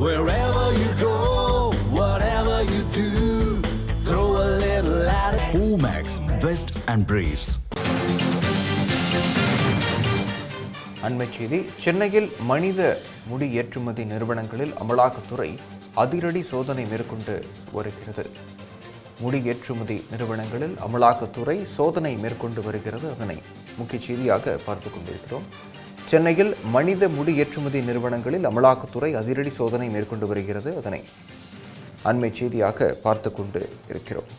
Wherever you go, whatever you do, throw a little at it. Omax, Vest and Briefs. அண்மைச் செய்தி. சென்னையில் மனித முடி ஏற்றுமதி நிறுவனங்களில் அமலாக்கத்துறை அதிரடி சோதனை மேற்கொண்டு வருகிறது. முடி ஏற்றுமதி நிறுவனங்களில் அமலாக்கத்துறை சோதனை மேற்கொண்டு வருகிறது. அதனை முக்கிய செய்தியாக பார்த்துக் கொண்டிருக்கிறோம். சென்னையில் மனித முடி ஏற்றுமதி நிறுவனங்களில் அமலாக்கத்துறை அதிரடி சோதனை மேற்கொண்டு வருகிறது. அதனை அண்மை செய்தியாக பார்த்து கொண்டு இருக்கிறோம்.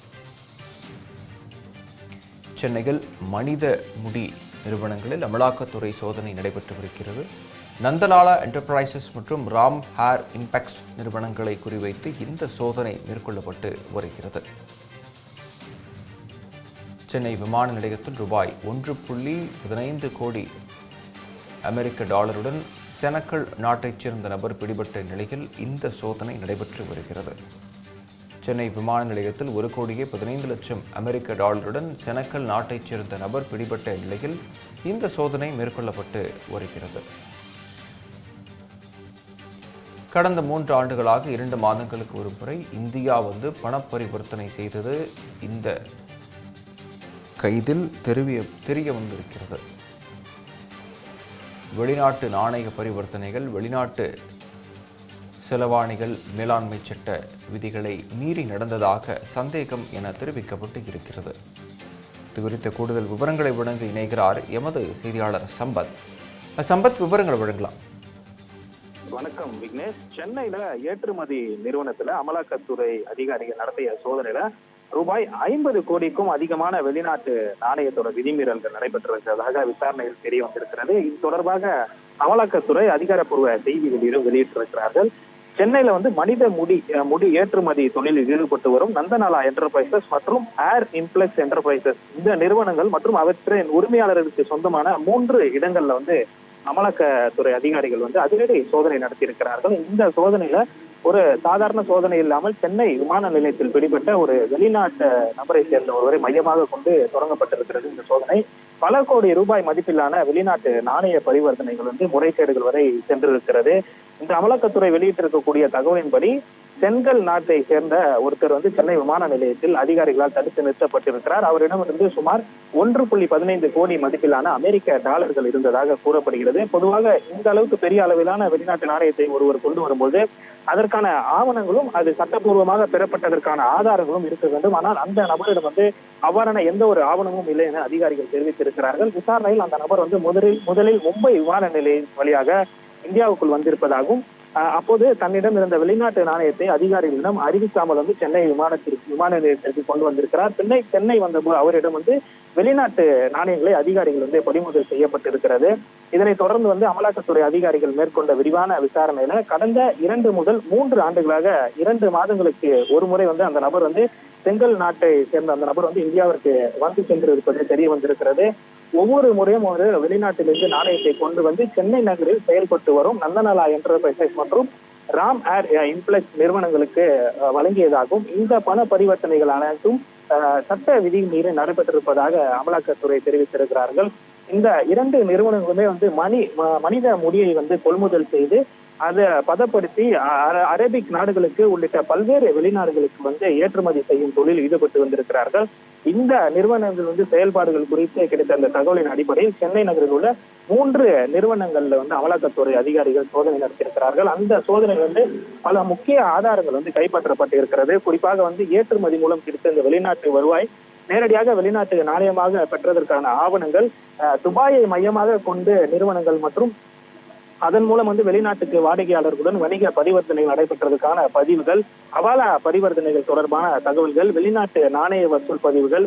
சென்னையில் மனித முடி நிறுவனங்களில் அமலாக்கத்துறை சோதனை நடைபெற்று வருகிறது. நந்தலாலா என்டர்பிரைசஸ் மற்றும் ராம் ஹேர் இம்பெக்ஸ் நிறுவனங்களை குறிவைத்து இந்த சோதனை மேற்கொள்ளப்பட்டு வருகிறது. சென்னை விமான நிலையத்தில் ரூபாய் 1.15 கோடி அமெரிக்க டாலருடன் செனகல் நாட்டைச் சேர்ந்த நபர் பிடிபட்ட நிலையில் இந்த சோதனை நடைபெற்று வருகிறது. சென்னை விமான நிலையத்தில் 1,15,00,000 அமெரிக்க டாலருடன் செனகல் நாட்டைச் சேர்ந்த நபர் பிடிபட்ட நிலையில் இந்த சோதனை மேற்கொள்ளப்பட்டு வருகிறது. கடந்த 3 ஆண்டுகளாக 2 மாதங்களுக்கு ஒரு முறை இந்தியா பணப்பரிவர்த்தனை செய்தது இந்த கைதில் தெரிய வந்திருக்கிறது. வெளிநாட்டு நாணய பரிவர்த்தனைகள், வெளிநாட்டு செலவாணிகள் மேலாண்மை சட்ட விதிகளை மீறி நடந்ததாக சந்தேகம் என தெரிவிக்கப்பட்டு இருக்கிறது. இது குறித்த கூடுதல் விவரங்களை வழங்க இணைகிறார் எமது செய்தியாளர் சம்பத். சம்பத், விவரங்களை வழங்கலாம். வணக்கம் விக்னேஷ். சென்னையில ஏற்றுமதி நிறுவனத்துல அமலாக்கத்துறை அதிகாரிகள் நடத்திய சோதனையில ரூபாய் 50 கோடிக்கும் அதிகமான வெளிநாட்டு நாணயத்தோட விதிமீறல்கள் நடைபெற்றிருக்கிறதாக விசாரணையில் தெரிய வந்திருக்கிறது. இது தொடர்பாக அமலாக்கத்துறை அதிகாரப்பூர்வ செய்தி வெளியிட்டிருக்கிறார்கள். சென்னையில மனித முடி ஏற்றுமதி தொழிலில் ஈடுபட்டு வரும் நந்தலாலா என்டர்பிரைசஸ் மற்றும் ஏர் இம்ப்ளெக்ஸ் என்டர்பிரைசஸ் இந்த நிறுவனங்கள் மற்றும் அவற்றின் உரிமையாளர்களுக்கு சொந்தமான 3 இடங்கள்ல அமலாக்கத்துறை அதிகாரிகள் அதிரடி சோதனை நடத்தியிருக்கிறார்கள். இந்த சோதனையில ஒரு சாதாரண சோதனை இல்லாமல் சென்னை விமான நிலையத்தில் பிடிபட்ட ஒரு வெளிநாட்டு நபரை சேர்ந்த ஒருவரை மையமாக கொண்டு தொடங்கப்பட்டிருக்கிறது. இந்த சோதனை பல கோடி ரூபாய் மதிப்பிலான வெளிநாட்டு நாணய பரிவர்த்தனைகள் முறைகேடுகள் வரை சென்றிருக்கிறது. இந்த அமலாக்கத்துறை வெளியிட்டிருக்கக்கூடிய தகவலின்படி செங்கல் நாட்டை சேர்ந்த ஒருத்தர் சென்னை விமான நிலையத்தில் அதிகாரிகளால் தடுத்து நிறுத்தப்பட்டிருக்கிறார். அவரிடமிருந்து சுமார் 1.15 கோடி மதிப்பிலான அமெரிக்க டாலர்கள் இருந்ததாக கூறப்படுகிறது. பொதுவாக இந்த அளவுக்கு பெரிய அளவிலான வெளிநாட்டு நாணயத்தை ஒருவர் கொண்டு வரும்போது அதற்கான ஆவணங்களும் அது சட்டப்பூர்வமாக பெறப்பட்டதற்கான ஆதாரங்களும் இருக்க வேண்டும். ஆனால் அந்த நபரிடம் அவ்வாறான எந்த ஒரு ஆவணமும் இல்லை என அதிகாரிகள் தெரிவித்திருக்கிறார்கள். விசாரணையில் அந்த நபர் முதலில் மும்பை விமான நிலையம் வழியாக இந்தியாவுக்குள் வந்திருப்பதாகவும் அப்போது தன்னிடம் இருந்த வெளிநாட்டு நாணயத்தை அதிகாரிகளிடம் அறிவிக்காமல் சென்னை விமான நிலையத்திற்கு கொண்டு வந்திருக்கிறார். சென்னை வந்தபோது அவரிடம் வெளிநாட்டு நாணயங்களை அதிகாரிகள் பறிமுதல் செய்யப்பட்டிருக்கிறது. இதனைத் தொடர்ந்து அமலாக்கத்துறை அதிகாரிகள் மேற்கொண்ட விரிவான விசாரணையில கடந்த 2 முதல் 3 ஆண்டுகளாக 2 மாதங்களுக்கு ஒரு முறை அந்த நபர் செங்கல் நாட்டை சேர்ந்த அந்த நபர் இந்தியாவிற்கு வந்து சென்று இருப்பது தெரிய வந்திருக்கிறது. ஒவ்வொரு முறையும் ஒரு வெளிநாட்டிலிருந்து நாணயத்தை கொண்டு சென்னை நகரில் செயல்பட்டு வரும் நந்தலாலா என்டர்பிரைசஸ் மற்றும் ராம் ஏர் இம்ப்ளெக்ஸ் நிறுவனங்களுக்கு வழங்கியதாகவும் இந்த பண பரிவர்த்தனைகள் அனைத்தும் சட்ட விதி மீறி நடைபெற்றிருப்பதாக அமலாக்கத்துறை தெரிவித்திருக்கிறார்கள். இந்த 2 நிறுவனங்களுமே மனித முடியை கொள்முதல் செய்து அதை பதப்படுத்தி அரேபிக் நாடுகளுக்கு உள்ளிட்ட பல்வேறு வெளிநாடுகளுக்கு ஏற்றுமதி செய்யும் தொழில் ஈடுபட்டு வந்திருக்கிறார்கள். இந்த நிறுவனங்கள் செயல்பாடுகள் குறித்து கிடைத்த அந்த தகவலின் அடிப்படையில் சென்னை நகரில் உள்ள 3 நிறுவனங்கள்ல அமலாக்கத்துறை அதிகாரிகள் சோதனை நடத்தியிருக்கிறார்கள். அந்த சோதனை பல முக்கிய ஆதாரங்கள் கைப்பற்றப்பட்டு இருக்கிறது. குறிப்பாக ஏற்றுமதி மூலம் கிடைத்த இந்த வெளிநாட்டு வருவாய் நேரடியாக வெளிநாட்டு நாணயமாக பெற்றதற்கான ஆவணங்கள், துபாயை மையமாக கொண்டு நிறுவனங்கள் மற்றும் அதன் மூலம் வெளிநாட்டுக்கு வாடிக்கையாளர்களுடன் வணிக பரிவர்த்தனைகள் நடைபெற்றதுக்கான பதிவுகள், ஹவாலா பரிவர்த்தனைகள் தொடர்பான தகவல்கள், வெளிநாட்டு நாணய வசூல் பதிவுகள்,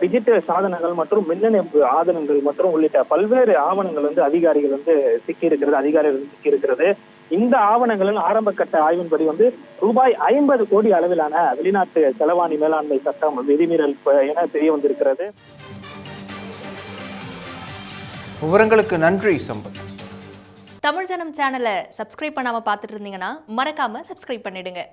டிஜிட்டல் சாதனங்கள் மற்றும் மின்னணு ஆதனங்கள் மற்றும் உள்ளிட்ட பல்வேறு ஆவணங்கள் அதிகாரிகள் சிக்கியிருக்கிறது. இந்த ஆவணங்களின் ஆரம்ப கட்ட ஆய்வின்படி ரூபாய் 50 கோடி அளவிலான வெளிநாட்டு செலவாணி மேலாண்மை சட்டம் விதிமீறல் என தெரிய வந்திருக்கிறது. விவரங்களுக்கு நன்றி சம்பத். தமிழ் ஜனம் சேனலை சப்ஸ்கிரைப் பண்ணாம பார்த்துட்டு இருந்தீங்கன்னா மறக்காம சப்ஸ்கிரைப் பண்ணிடுங்க.